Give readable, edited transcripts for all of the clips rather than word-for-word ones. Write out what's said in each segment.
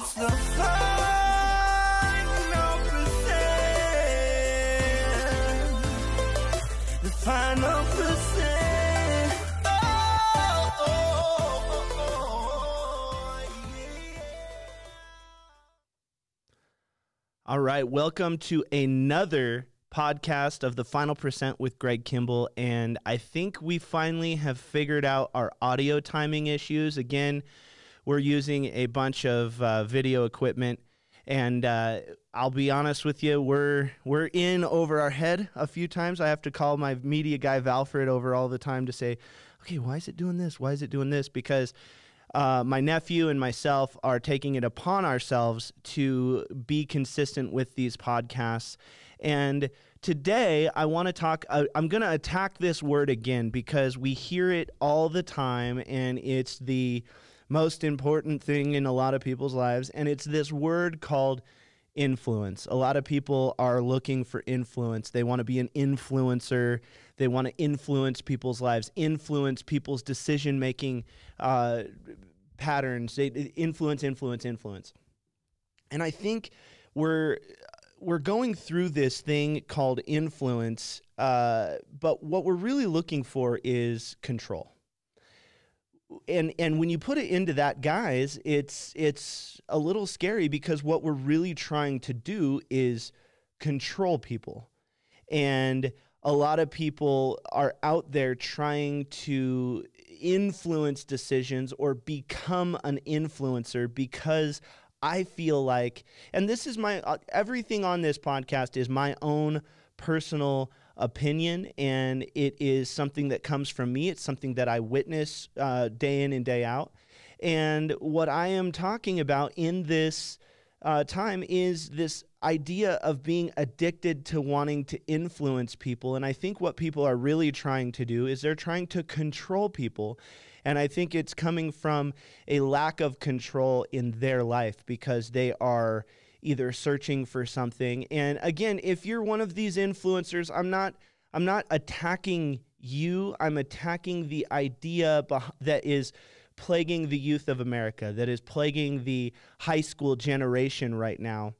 It's the final percent. The final percent. Yeah. All right, welcome to another podcast of The Final Percent with Greg Kimball, and I think we finally have figured out our audio timing issues. Again, we're using a bunch of video equipment, and I'll be honest with you, we're in over our head a few times. I have to call my media guy, Valfred, over all the time to say, okay, why is it doing this? Why is it doing this? Because my nephew and myself are taking it upon ourselves to be consistent with these podcasts. And today I want to talk, I'm going to attack this word again because we hear it all the time and it's the most important thing in a lot of people's lives. And it's this word called influence. A lot of people are looking for influence. They want to be an influencer. They want to influence people's lives, influence people's decision-making patterns. They influence. And I think we're going through this thing called influence, but what we're really looking for is control. And when you put it into that, guys, it's a little scary because what we're really trying to do is control people. And a lot of people are out there trying to influence decisions or become an influencer because I feel like, and this is my, everything on this podcast is my own personal opinion, and it is something that comes from me. It's something that I witness day in and day out. And what I am talking about in this time is this idea of being addicted to wanting to influence people. And I think what people are really trying to do is they're trying to control people. And I think it's coming from a lack of control in their life because they are either searching for something. And again, if you're one of these influencers, I'm not attacking you. I'm attacking the idea that is plaguing the youth of America, that is plaguing the high school generation right now,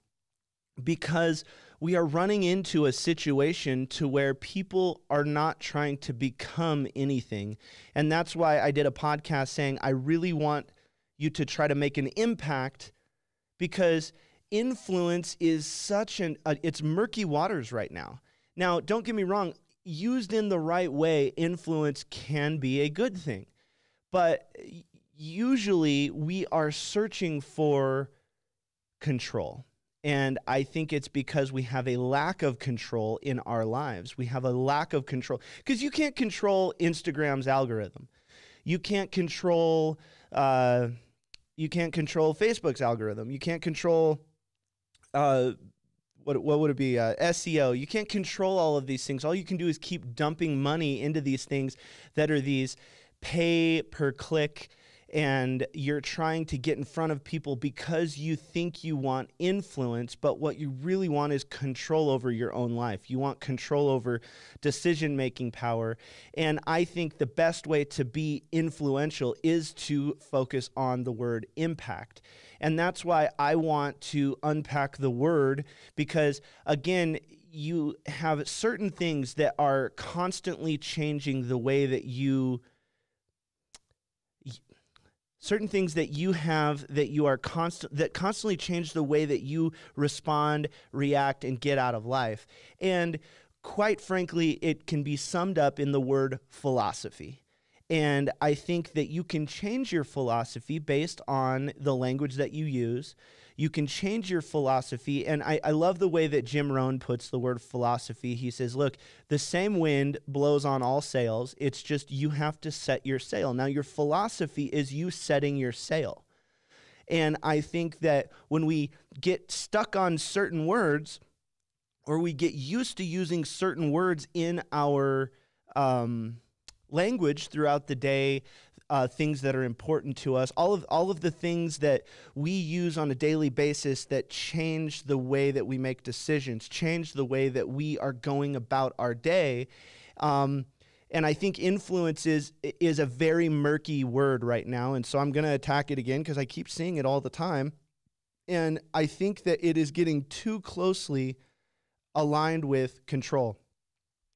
because we are running into a situation to where people are not trying to become anything. And that's why I did a podcast saying I really want you to try to make an impact, because influence is such it's murky waters right now. Now, don't get me wrong, used in the right way, influence can be a good thing. But usually we are searching for control. And I think it's because we have a lack of control in our lives. We have a lack of control because you can't control Instagram's algorithm. You can't control Facebook's algorithm. You can't control what would it be? SEO. You can't control all of these things. All you can do is keep dumping money into these things that are these pay per click, and you're trying to get in front of people because you think you want influence, but what you really want is control over your own life. You want control over decision-making power, and I think the best way to be influential is to focus on the word impact. And that's why I want to unpack the word, because again, you have certain things that are constantly changing the way that you constantly change the way that you respond, react, and get out of life. And quite frankly, it can be summed up in the word philosophy. And I think that you can change your philosophy based on the language that you use. You can change your philosophy. And I love the way that Jim Rohn puts the word philosophy. He says, look, the same wind blows on all sails. It's just you have to set your sail. Now, your philosophy is you setting your sail. And I think that when we get stuck on certain words, or we get used to using certain words in our language throughout the day, things that are important to us, all of the things that we use on a daily basis that change the way that we make decisions, change the way that we are going about our day. And I think influence is a very murky word right now, and so I'm going to attack it again because I keep seeing it all the time. And I think that it is getting too closely aligned with control.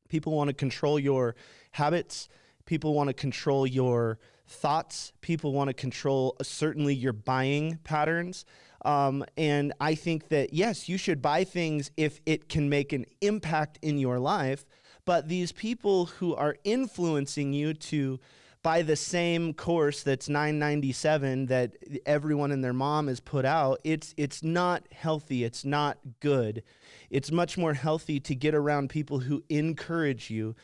People want to control your habits. People want to control your thoughts. People want to control certainly your buying patterns. And I think that, yes, you should buy things if it can make an impact in your life. But these people who are influencing you to buy the same course that's $9.97 that everyone and their mom has put out, it's not healthy. It's not good. It's much more healthy to get around people who encourage you,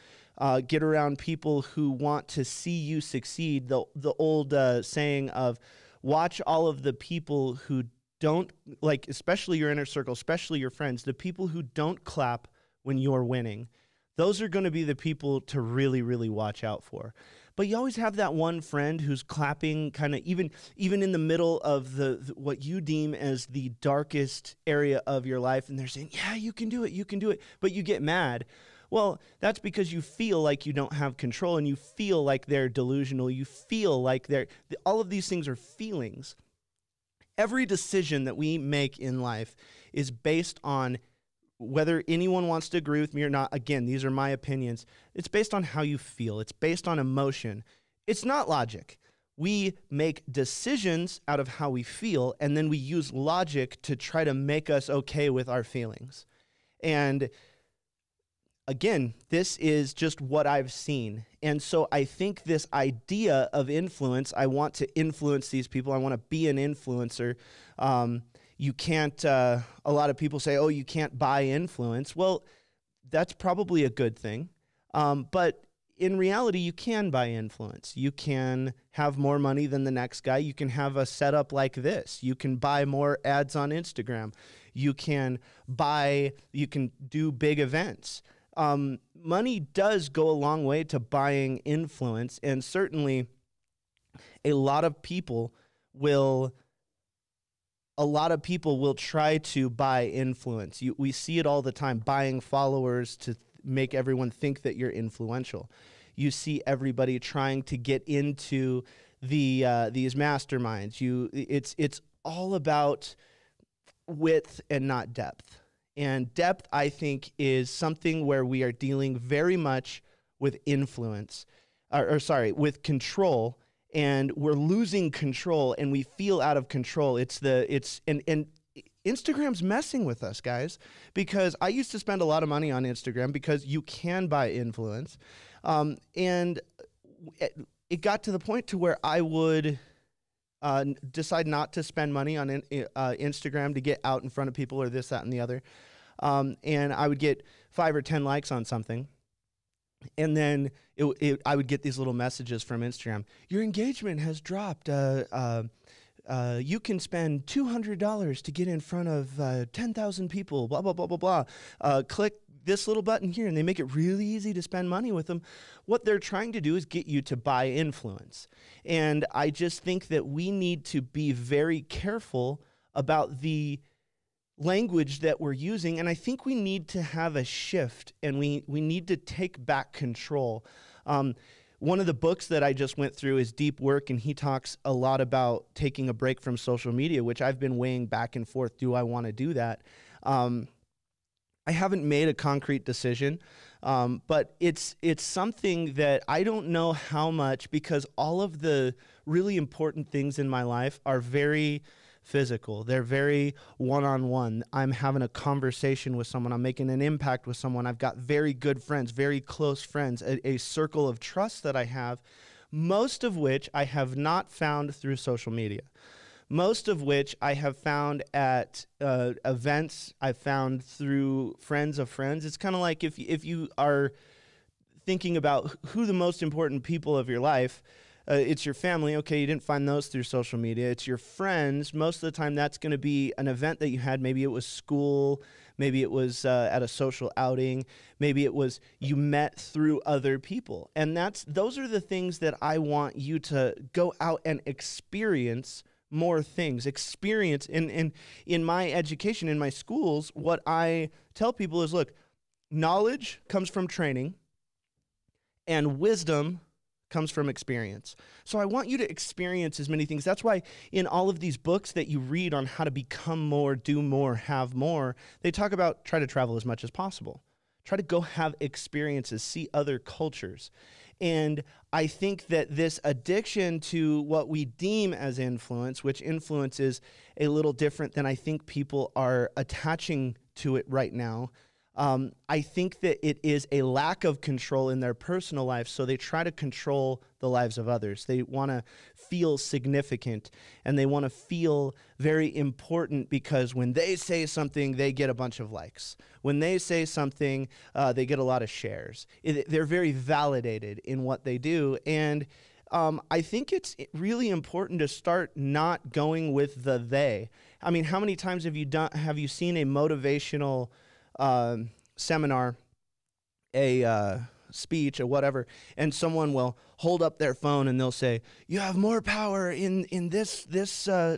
get around people who want to see you succeed. The old saying of watch all of the people who don't, like, especially your inner circle, especially your friends, the people who don't clap when you're winning. Those are going to be the people to really, really watch out for. But you always have that one friend who's clapping kind of even in the middle of the what you deem as the darkest area of your life, and they're saying, yeah, you can do it, but you get mad. Well, that's because you feel like you don't have control, and you feel like they're delusional. You feel like all of these things are feelings. Every decision that we make in life is based on whether anyone wants to agree with me or not. Again, these are my opinions. It's based on how you feel. It's based on emotion. It's not logic. We make decisions out of how we feel, and then we use logic to try to make us okay with our feelings. And again, this is just what I've seen. And so I think this idea of influence, I want to influence these people. I want to be an influencer. You can't, a lot of people say, oh, you can't buy influence. Well, that's probably a good thing. But in reality, you can buy influence. You can have more money than the next guy. You can have a setup like this. You can buy more ads on Instagram. You can do big events. Money does go a long way to buying influence, and certainly a lot of people will try to buy influence. We see it all the time, buying followers to make everyone think that you're influential. You see everybody trying to get into these masterminds. It's all about width and not depth. And depth, I think, is something where we are dealing very much with influence, with control. And we're losing control, and we feel out of control. And Instagram's messing with us, guys, because I used to spend a lot of money on Instagram because you can buy influence. And it got to the point to where I would decide not to spend money on Instagram to get out in front of people or this, that, and the other. And I would get 5 or 10 likes on something. And then I would get these little messages from Instagram. Your engagement has dropped. You can spend $200 to get in front of 10,000 people, blah, blah, blah, blah, blah. Click this little button here, and they make it really easy to spend money with them. What they're trying to do is get you to buy influence. And I just think that we need to be very careful about the language that we're using, and I think we need to have a shift, and we need to take back control. One of the books that I just went through is Deep Work, and he talks a lot about taking a break from social media, which I've been weighing back and forth. Do I want to do that? I haven't made a concrete decision, but it's something that I don't know how much, because all of the really important things in my life are very physical. They're very one-on-one. I'm having a conversation with someone. I'm making an impact with someone. I've got very good friends, very close friends, a circle of trust that I have, most of which I have not found through social media. Most of which I have found at events. I've found through friends of friends. It's kind of like if you are thinking about who the most important people of your life, it's your family. Okay, you didn't find those through social media. It's your friends. Most of the time, that's going to be an event that you had. Maybe it was school. Maybe it was at a social outing. Maybe it was you met through other people. And those are the things that I want you to go out and experience more things. Experience in my education, in my schools, what I tell people is, look, knowledge comes from training, and wisdom comes from experience. So I want you to experience as many things. That's why in all of these books that you read on how to become more, do more, have more, they talk about try to travel as much as possible. Try to go have experiences, see other cultures. And I think that this addiction to what we deem as influence, which influence is a little different than I think people are attaching to it right now, I think that it is a lack of control in their personal life, so they try to control the lives of others. They want to feel significant, and they want to feel very important because when they say something, they get a bunch of likes. When they say something, they get a lot of shares. They're very validated in what they do, and I think it's really important to start not going with the they. I mean, how many times have you seen a motivational seminar, a speech or whatever, and someone will hold up their phone and they'll say, you have more power in this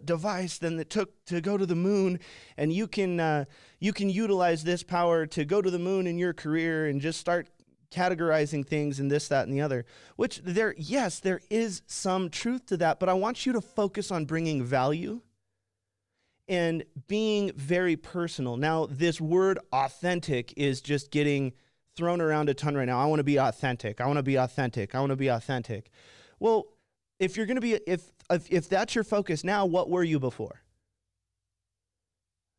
device than it took to go to the moon, and you can utilize this power to go to the moon in your career, and just start categorizing things and this, that, and the other, which there is some truth to that, but I want you to focus on bringing value and being very personal. Now, this word authentic is just getting thrown around a ton right now. I want to be authentic. I want to be authentic. I want to be authentic. Well, if you're going to be, if that's your focus now, what were you before?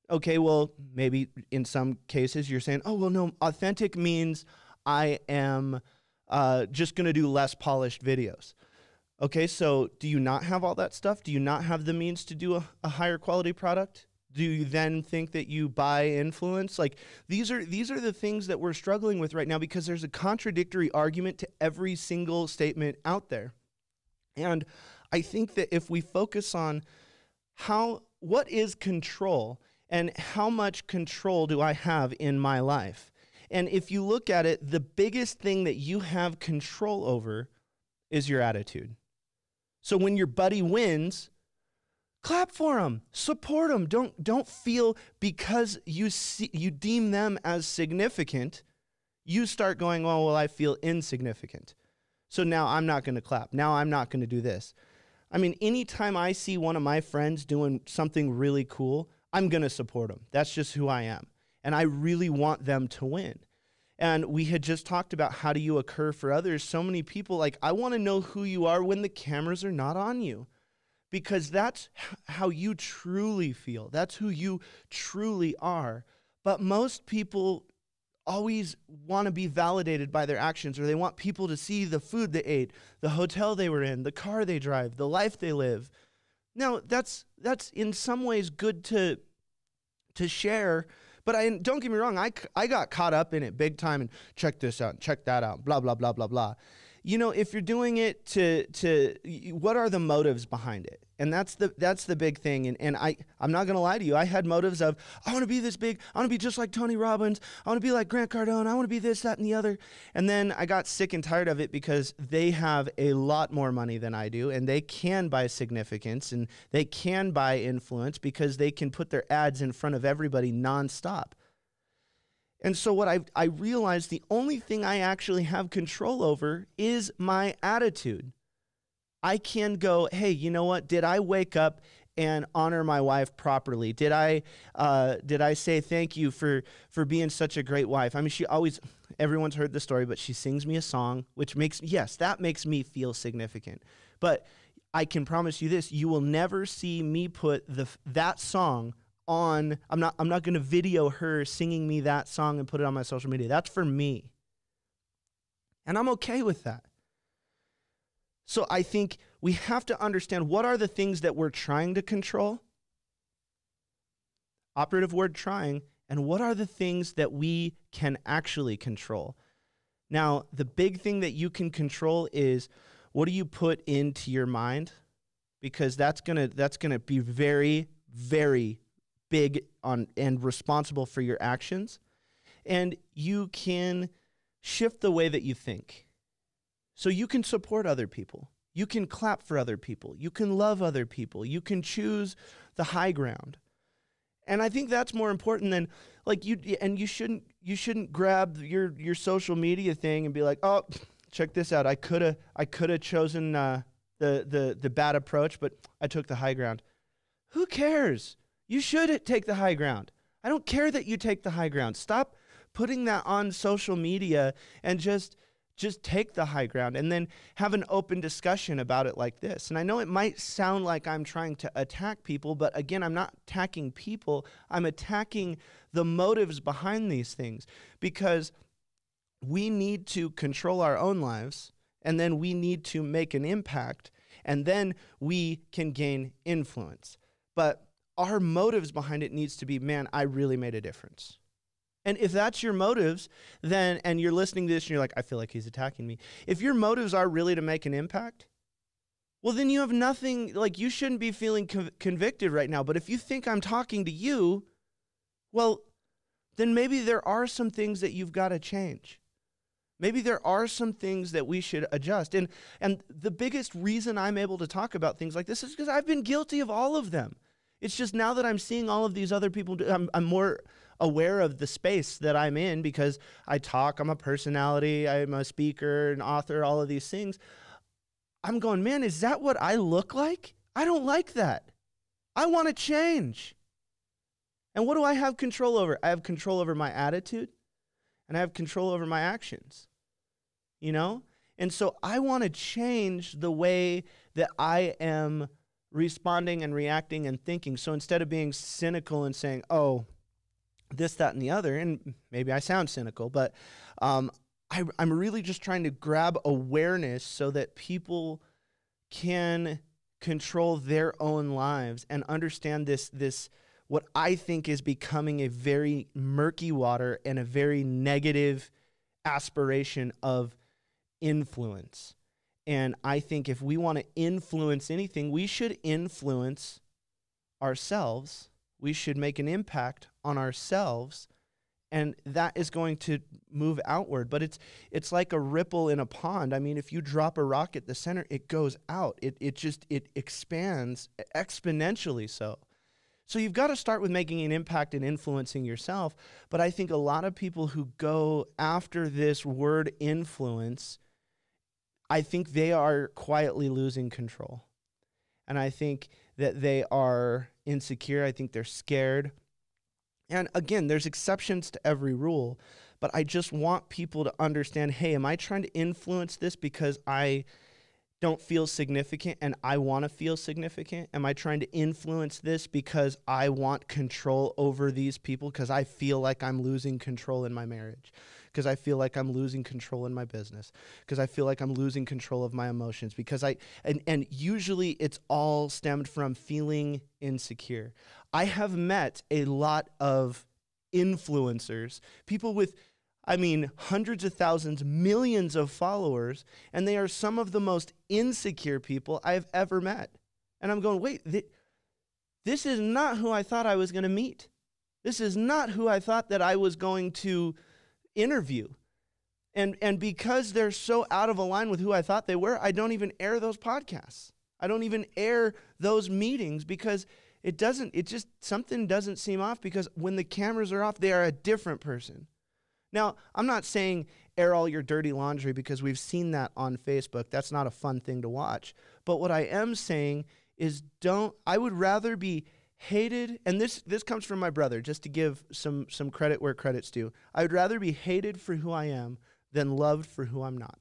Okay, well, maybe in some cases you're saying, oh, well, no, authentic means I am just going to do less polished videos. Okay, so do you not have all that stuff? Do you not have the means to do a higher quality product? Do you then think that you buy influence? Like, these are the things that we're struggling with right now, because there's a contradictory argument to every single statement out there. And I think that if we focus on what is control and how much control do I have in my life? And if you look at it, the biggest thing that you have control over is your attitude. So when your buddy wins, clap for him, support him. Don't feel because you deem them as significant, you start going, oh, well, I feel insignificant. So now I'm not going to clap. Now I'm not going to do this. I mean, anytime I see one of my friends doing something really cool, I'm going to support them. That's just who I am. And I really want them to win. And we had just talked about how do you occur for others. So many people, like, I want to know who you are when the cameras are not on you, because that's how you truly feel. That's who you truly are. But most people always want to be validated by their actions, or they want people to see the food they ate, the hotel they were in, the car they drive, the life they live. Now, that's in some ways good to share. But don't get me wrong, I got caught up in it big time, and check this out, check that out, blah, blah, blah, blah, blah. You know, if you're doing it what are the motives behind it? And that's the big thing. And I'm not going to lie to you. I had motives of, I want to be this big. I want to be just like Tony Robbins. I want to be like Grant Cardone. I want to be this, that, and the other. And then I got sick and tired of it, because they have a lot more money than I do, and they can buy significance, and they can buy influence, because they can put their ads in front of everybody nonstop. And so what I realized, the only thing I actually have control over is my attitude. I can go, hey, you know what? Did I wake up and honor my wife properly? Did I say thank you for being such a great wife? I mean, everyone's heard the story, but she sings me a song, which makes me feel significant. But I can promise you this, you will never see me put that song on. I'm not going to video her singing me that song and put it on my social media. That's for me. And I'm okay with that. So I think we have to understand, what are the things that we're trying to control? Operative word, trying. And what are the things that we can actually control? Now, the big thing that you can control is, what do you put into your mind? Because that's gonna be very, very big and responsible for your actions. And you can shift the way that you think. So you can support other people. You can clap for other people. You can love other people. You can choose the high ground. And I think that's more important than, like, you shouldn't grab your social media thing and be like, oh, check this out. I could have chosen the bad approach, but I took the high ground. Who cares? You should take the high ground. I don't care that you take the high ground. Stop putting that on social media and just take the high ground and then have an open discussion about it like this. And I know it might sound like I'm trying to attack people, but again, I'm not attacking people. I'm attacking the motives behind these things, because we need to control our own lives, and then we need to make an impact, and then we can gain influence. But our motives behind it needs to be, man, I really made a difference. And if that's your motives, then, and you're listening to this and you're like, I feel like he's attacking me. If your motives are really to make an impact, well, then you have nothing, like you shouldn't be feeling convicted right now. But if you think I'm talking to you, well, then maybe there are some things that you've got to change. Maybe there are some things that we should adjust. And the biggest reason I'm able to talk about things like this is because I've been guilty of all of them. It's just now that I'm seeing all of these other people, I'm more aware of the space that I'm in because I talk, I'm a personality, I'm a speaker, an author, all of these things. I'm going, man, is that what I look like? I don't like that. I want to change. And what do I have control over? I have control over my attitude, and I have control over my actions, you know? And so I want to change the way that I am responding and reacting and thinking. So instead of being cynical and saying, oh, this, that, and the other, and maybe I sound cynical, but I'm really just trying to grab awareness so that people can control their own lives and understand this what I think is becoming a very murky water and a very negative aspiration of influence. And I think if we want to influence anything, we should influence ourselves. We should make an impact on ourselves, and that is going to move outward. But it's like a ripple in a pond. I mean, if you drop a rock at the center, it goes out. It expands exponentially so. So you've got to start with making an impact and influencing yourself. But I think a lot of people who go after this word influence, I think they are quietly losing control. And I think that they are insecure. I think they're scared. And again, there's exceptions to every rule, but I just want people to understand, hey, am I trying to influence this because I don't feel significant and I want to feel significant? Am I trying to influence this because I want control over these people because I feel like I'm losing control in my marriage? Because I feel like I'm losing control in my business, because I feel like I'm losing control of my emotions, because and usually it's all stemmed from feeling insecure. I have met a lot of influencers, people with, I mean, hundreds of thousands, millions of followers, and they are some of the most insecure people I've ever met. And I'm going, wait, this is not who I thought I was going to meet. This is not who I thought that I was going to interview. And because they're so out of line with who I thought they were, I don't even air those podcasts. I don't even air those meetings because something doesn't seem off, because when the cameras are off, they are a different person. Now, I'm not saying air all your dirty laundry, because we've seen that on Facebook. That's not a fun thing to watch. But what I am saying is I would rather be hated, and this comes from my brother, just to give some credit where credit's due. I would rather be hated for who I am than loved for who I'm not.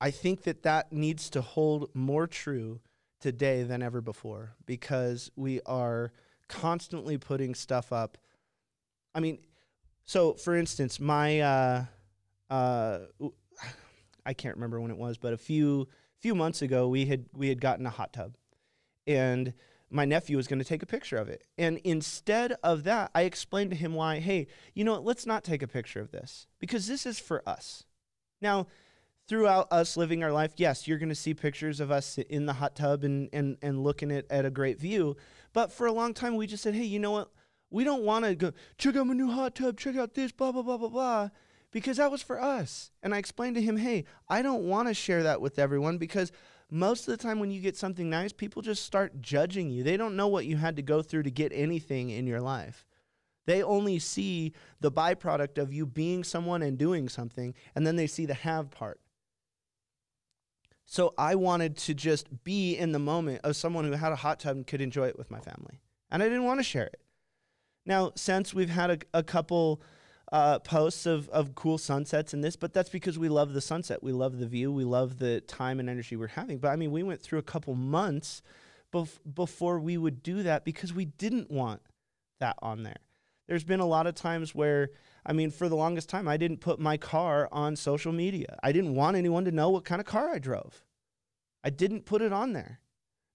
I think that needs to hold more true today than ever before, because we are constantly putting stuff up. I mean, so for instance, my I can't remember when it was, but a few months ago we had gotten a hot tub, and my nephew was going to take a picture of it. And instead of that, I explained to him why, hey, you know what, let's not take a picture of this, because this is for us. Now, throughout us living our life, yes, you're going to see pictures of us in the hot tub and looking at a great view. But for a long time, we just said, hey, you know what? We don't want to go, check out my new hot tub, check out this, blah, blah, blah, blah, blah, because that was for us. And I explained to him, hey, I don't want to share that with everyone, because most of the time when you get something nice, people just start judging you. They don't know what you had to go through to get anything in your life. They only see the byproduct of you being someone and doing something, and then they see the have part. So I wanted to just be in the moment of someone who had a hot tub and could enjoy it with my family. And I didn't want to share it. Now, since we've had a couple posts of cool sunsets and this, but that's because we love the sunset. We love the view. We love the time and energy we're having. But I mean, we went through a couple months before we would do that because we didn't want that on there. There's been a lot of times where, I mean, for the longest time, I didn't put my car on social media. I didn't want anyone to know what kind of car I drove. I didn't put it on there.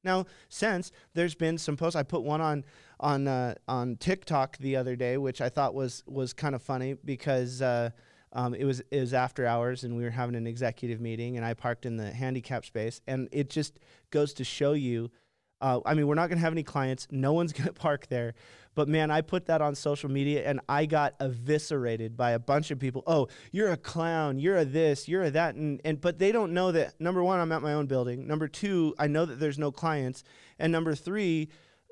Now, since there's been some posts, I put one on TikTok the other day, which I thought was kind of funny because it was after hours and we were having an executive meeting and I parked in the handicap space, and it just goes to show you. I mean, we're not going to have any clients. No one's going to park there. But, man, I put that on social media, and I got eviscerated by a bunch of people. Oh, you're a clown. You're a this. You're a that. But they don't know that, number one, I'm at my own building. Number two, I know that there's no clients. And number three,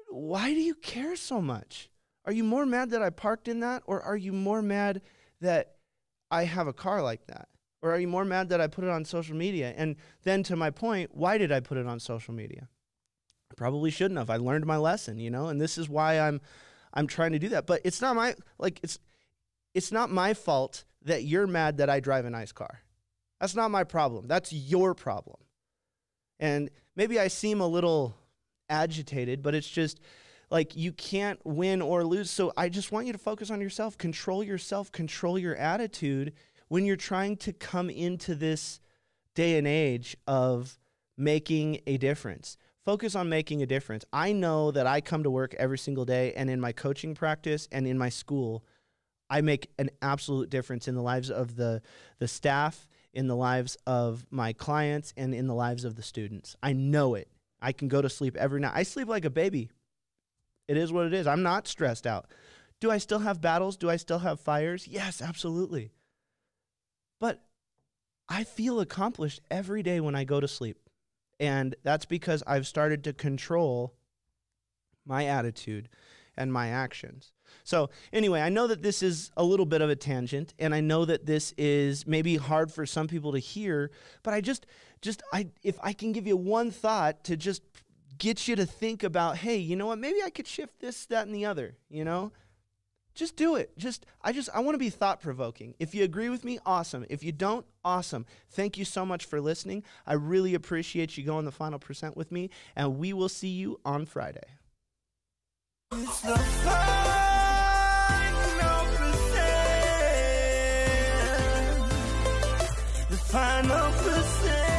why do you care so much? Are you more mad that I parked in that, or are you more mad that I have a car like that? Or are you more mad that I put it on social media? And then to my point, why did I put it on social media? I probably shouldn't have. I learned my lesson, and this is why I'm trying to do that. But it's not it's not my fault that you're mad that I drive a nice car. That's not my problem. That's your problem. And maybe I seem a little agitated, but it's just like you can't win or lose. So I just want you to focus on yourself, control your attitude when you're trying to come into this day and age of making a difference. Focus on making a difference. I know that I come to work every single day, and in my coaching practice and in my school, I make an absolute difference in the lives of the staff, in the lives of my clients, and in the lives of the students. I know it. I can go to sleep every night. I sleep like a baby. It is what it is. I'm not stressed out. Do I still have battles? Do I still have fires? Yes, absolutely. But I feel accomplished every day when I go to sleep. And that's because I've started to control my attitude and my actions. So anyway, I know that this is a little bit of a tangent, and I know that this is maybe hard for some people to hear, but if I can give you one thought to just get you to think about, hey, you know what, maybe I could shift this, that, and the other, Just do it. I want to be thought-provoking. If you agree with me, awesome. If you don't, awesome. Thank you so much for listening. I really appreciate you going the final percent with me, and we will see you on Friday. It's the final percent. The final percent.